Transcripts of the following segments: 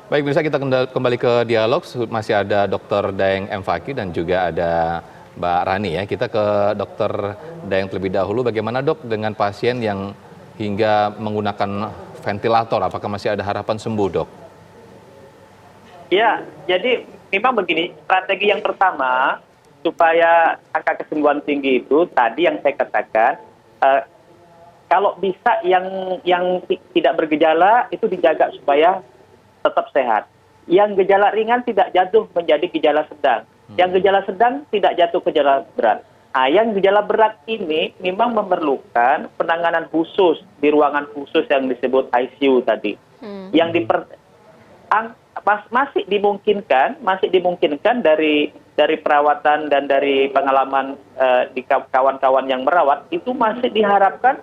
Baik, bisa kita kembali ke dialog. Masih ada Dr. Daeng M. Fakih dan juga ada Mbak Rani ya. Kita ke Dr. Daeng terlebih dahulu. Bagaimana dok dengan pasien yang hingga menggunakan ventilator? Apakah masih ada harapan sembuh dok? Ya, jadi memang begini, strategi yang pertama supaya angka kesembuhan tinggi itu tadi yang saya katakan, kalau bisa yang tidak bergejala itu dijaga supaya tetap sehat. Yang gejala ringan tidak jatuh menjadi gejala sedang. Yang gejala sedang tidak jatuh ke gejala berat. Nah, yang gejala berat ini memang memerlukan penanganan khusus di ruangan khusus yang disebut ICU tadi. Yang masih dimungkinkan dari perawatan dan dari pengalaman di kawan-kawan yang merawat itu masih diharapkan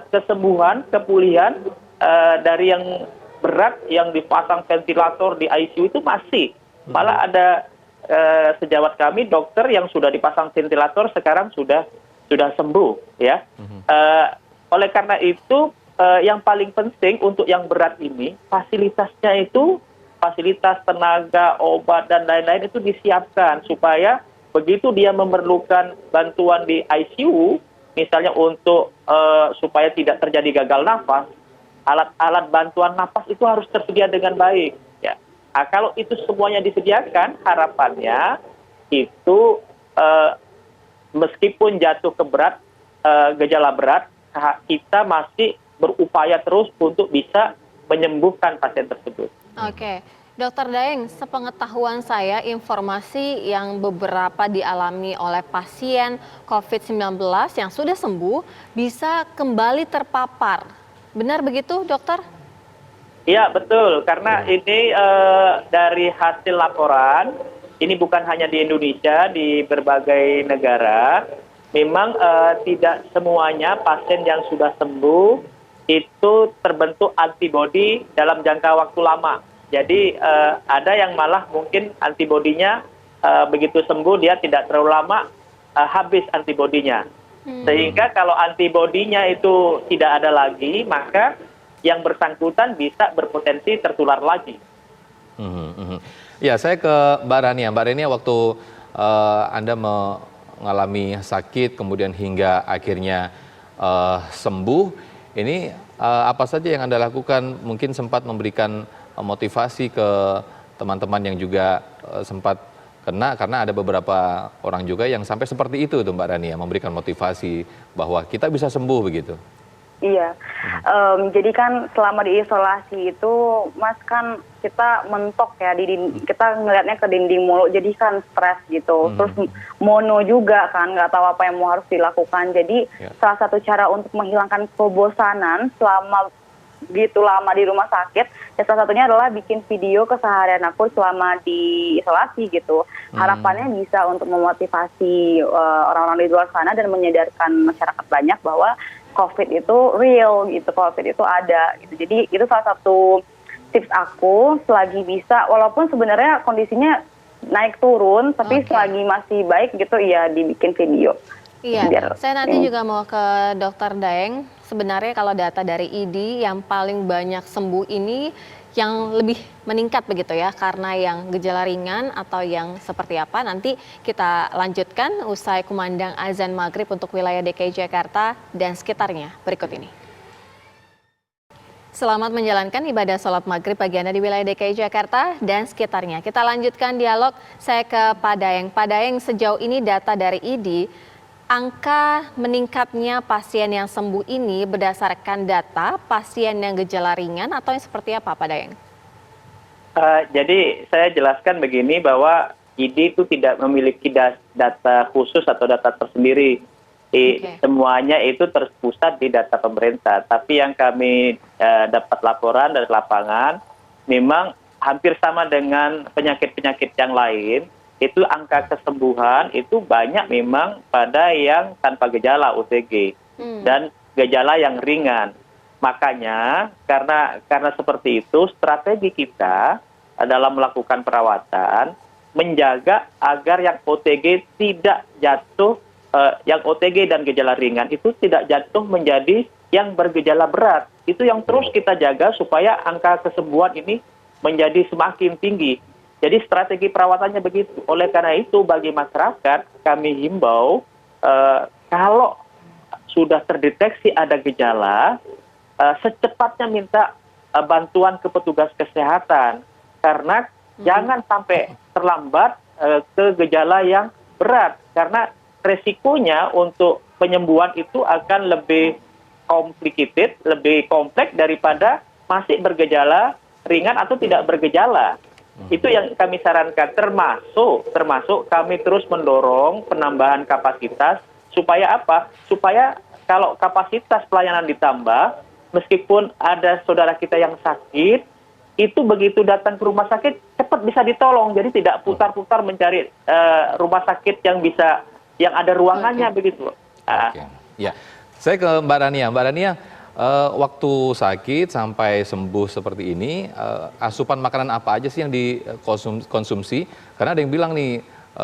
kesembuhan, kepulihan dari yang berat yang dipasang ventilator di ICU itu masih. Malah ada sejawat kami dokter yang sudah dipasang ventilator sekarang sudah sembuh ya. Oleh karena itu yang paling penting untuk yang berat ini fasilitasnya itu fasilitas tenaga, obat dan lain-lain itu disiapkan supaya begitu dia memerlukan bantuan di ICU misalnya untuk supaya tidak terjadi gagal nafas, alat-alat bantuan napas itu harus tersedia dengan baik ya. Nah, kalau itu semuanya disediakan harapannya itu meskipun jatuh ke gejala berat kita masih berupaya terus untuk bisa menyembuhkan pasien tersebut. Oke, Dokter Daeng, sepengetahuan saya informasi yang beberapa dialami oleh pasien COVID-19 yang sudah sembuh bisa kembali terpapar. Benar begitu, dokter? Iya, betul. Karena ini dari hasil laporan, ini bukan hanya di Indonesia, di berbagai negara, memang tidak semuanya pasien yang sudah sembuh itu terbentuk antibodi dalam jangka waktu lama. Jadi ada yang malah mungkin antibodinya begitu sembuh dia tidak terlalu lama habis antibodinya. Sehingga kalau antibodinya itu tidak ada lagi, maka yang bersangkutan bisa berpotensi tertular lagi. Ya, saya ke Mbak Rani. Mbak Rani, waktu Anda mengalami sakit, kemudian hingga akhirnya sembuh, ini apa saja yang Anda lakukan? Mungkin sempat memberikan motivasi ke teman-teman yang juga sempat kena, karena ada beberapa orang juga yang sampai seperti itu tuh Mbak Rani ya, memberikan motivasi bahwa kita bisa sembuh begitu. Iya, jadi kan selama di isolasi itu Mas kan kita mentok ya, kita ngelihatnya ke dinding mulu, jadi kan stres gitu. Terus mono juga kan, nggak tahu apa yang mau harus dilakukan. Jadi salah satu cara untuk menghilangkan kebosanan selama gitu lama di rumah sakit, ya salah satunya adalah bikin video keseharian aku selama di isolasi gitu. Harapannya bisa untuk memotivasi orang-orang di luar sana dan menyadarkan masyarakat banyak bahwa COVID itu real gitu, COVID itu ada gitu. Jadi itu salah satu tips aku selagi bisa, walaupun sebenarnya kondisinya naik turun, tapi selagi masih baik gitu ya dibikin video. Iya, saya nanti juga mau ke Dokter Daeng. Sebenarnya kalau data dari ID yang paling banyak sembuh ini yang lebih meningkat begitu ya, karena yang gejala ringan atau yang seperti apa nanti kita lanjutkan usai kumandang azan maghrib untuk wilayah DKI Jakarta dan sekitarnya berikut ini. Selamat menjalankan ibadah sholat maghrib bagi Anda di wilayah DKI Jakarta dan sekitarnya. Kita lanjutkan dialog, saya ke Pak Daeng. Pak Daeng, sejauh ini data dari ID, angka meningkatnya pasien yang sembuh ini berdasarkan data pasien yang gejala ringan atau yang seperti apa, Pak Daeng? Jadi saya jelaskan begini bahwa ID itu tidak memiliki data khusus atau data tersendiri. Semuanya itu terpusat di data pemerintah. Tapi yang kami dapat laporan dari lapangan, memang hampir sama dengan penyakit-penyakit yang lain. Itu angka kesembuhan itu banyak memang pada yang tanpa gejala OTG dan gejala yang ringan. Makanya karena seperti itu strategi kita dalam melakukan perawatan menjaga agar yang OTG tidak jatuh, yang OTG dan gejala ringan itu tidak jatuh menjadi yang bergejala berat. Itu yang terus kita jaga supaya angka kesembuhan ini menjadi semakin tinggi. Jadi strategi perawatannya begitu. Oleh karena itu bagi masyarakat kami himbau kalau sudah terdeteksi ada gejala, secepatnya minta bantuan ke petugas kesehatan. Karena jangan sampai terlambat ke gejala yang berat. Karena resikonya untuk penyembuhan itu akan lebih complicated, lebih kompleks daripada masih bergejala ringan atau tidak bergejala. Itu yang kami sarankan, termasuk kami terus mendorong penambahan kapasitas supaya apa? Supaya kalau kapasitas pelayanan ditambah, meskipun ada saudara kita yang sakit, itu begitu datang ke rumah sakit cepat bisa ditolong, jadi tidak putar-putar mencari rumah sakit yang ada ruangannya begitu. Oke. Ya, saya ke Mbak Rania. Mbak Rania, waktu sakit sampai sembuh seperti ini, asupan makanan apa aja sih yang dikonsumsi? Karena ada yang bilang nih,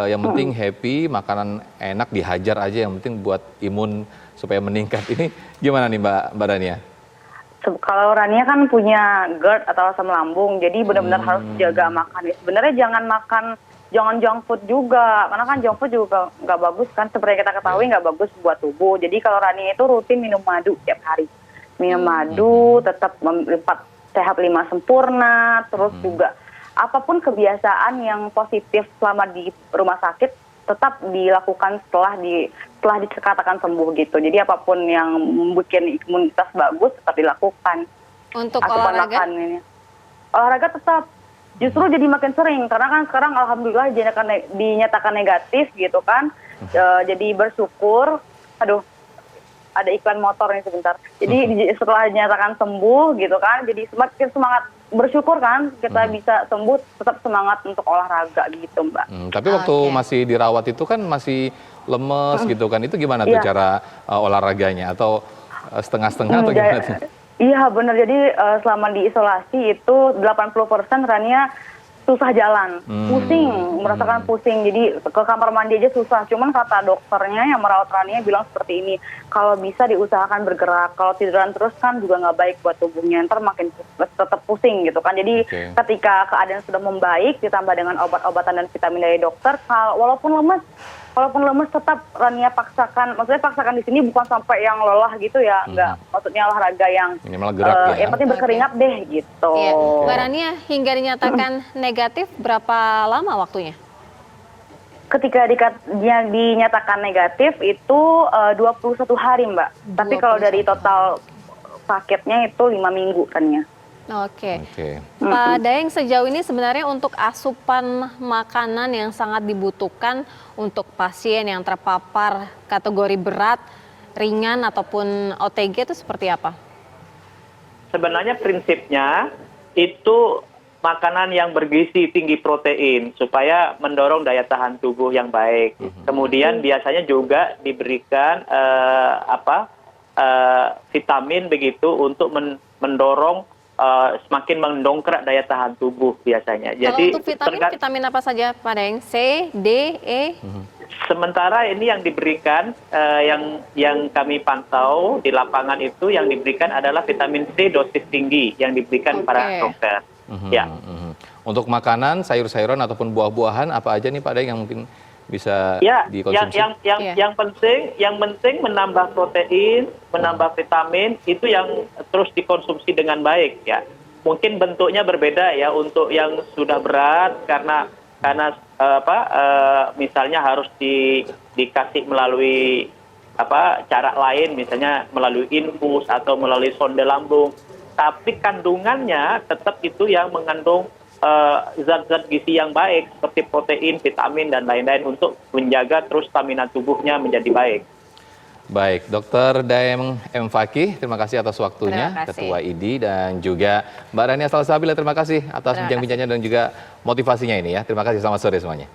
yang penting happy, makanan enak dihajar aja, yang penting buat imun supaya meningkat. Ini gimana nih Mbak Rania? Kalau Rania kan punya GERD atau asam lambung, jadi benar-benar harus jaga makan. Sebenarnya jangan junk food juga, karena kan junk food juga nggak bagus kan, seperti kita ketahui nggak bagus buat tubuh. Jadi kalau Rania itu rutin minum madu tiap hari. Minum madu, tetap sehat 5 sempurna, terus juga apapun kebiasaan yang positif selama di rumah sakit tetap dilakukan setelah dikatakan sembuh gitu. Jadi apapun yang membuat imunitas bagus tetap dilakukan. Untuk asupan olahraga? makan ini. Olahraga tetap justru jadi makin sering karena kan sekarang alhamdulillah dinyatakan negatif gitu kan. Jadi bersyukur. Aduh, ada iklan motor nih sebentar. Jadi setelah dinyatakan sembuh gitu kan, jadi semakin semangat bersyukur kan kita bisa sembuh, tetap semangat untuk olahraga gitu Mbak. Tapi waktu masih dirawat itu kan masih lemes gitu kan, itu gimana tuh cara olahraganya atau setengah-setengah atau gimana tuh? Iya benar, jadi selama diisolasi itu 80% Rania susah jalan, pusing, merasakan pusing, jadi ke kamar mandi aja susah. Cuman kata dokternya yang merawat Rania bilang seperti ini, kalau bisa diusahakan bergerak, kalau tiduran terus kan juga nggak baik buat tubuhnya, ntar makin tetap pusing gitu kan. Jadi ketika keadaan sudah membaik, ditambah dengan obat-obatan dan vitamin dari dokter, walaupun lemes tetap Rania paksakan, maksudnya paksakan di sini bukan sampai yang lelah gitu ya, enggak, maksudnya olahraga yang minimal gerak yang penting berkeringat deh gitu. Iya. Mbak Rania, hingga dinyatakan negatif berapa lama waktunya? Ketika dinyatakan negatif itu 21 hari Mbak, tapi kalau dari total sakitnya itu 5 minggu Rania. Oke. Pak Daeng, sejauh ini sebenarnya untuk asupan makanan yang sangat dibutuhkan untuk pasien yang terpapar kategori berat, ringan ataupun OTG itu seperti apa? Sebenarnya prinsipnya itu makanan yang bergizi tinggi protein supaya mendorong daya tahan tubuh yang baik. Kemudian biasanya juga diberikan vitamin begitu untuk mendorong semakin mendongkrak daya tahan tubuh biasanya. Jadi untuk vitamin apa saja Pak Daeng? C, D, E? Sementara ini yang diberikan, yang kami pantau di lapangan itu yang diberikan adalah vitamin C dosis tinggi yang diberikan para dokter. Untuk makanan, sayur-sayuran ataupun buah-buahan apa aja nih Pak Daeng yang mungkin bisa dikonsumsi? Yang penting menambah protein, menambah vitamin itu yang terus dikonsumsi dengan baik ya. Mungkin bentuknya berbeda ya untuk yang sudah berat karena misalnya harus dikasih melalui cara lain, misalnya melalui infus atau melalui sonde lambung. Tapi kandungannya tetap itu yang mengandung zat-zat gizi yang baik seperti protein, vitamin dan lain-lain untuk menjaga terus stamina tubuhnya menjadi baik. Baik, Dr. Daeng M. Fakih, terima kasih atas waktunya, Ketua IDI, dan juga Mbak Rania Salsabila, terima kasih atas bincang-bincangnya dan juga motivasinya ini ya. Terima kasih, selamat sore semuanya.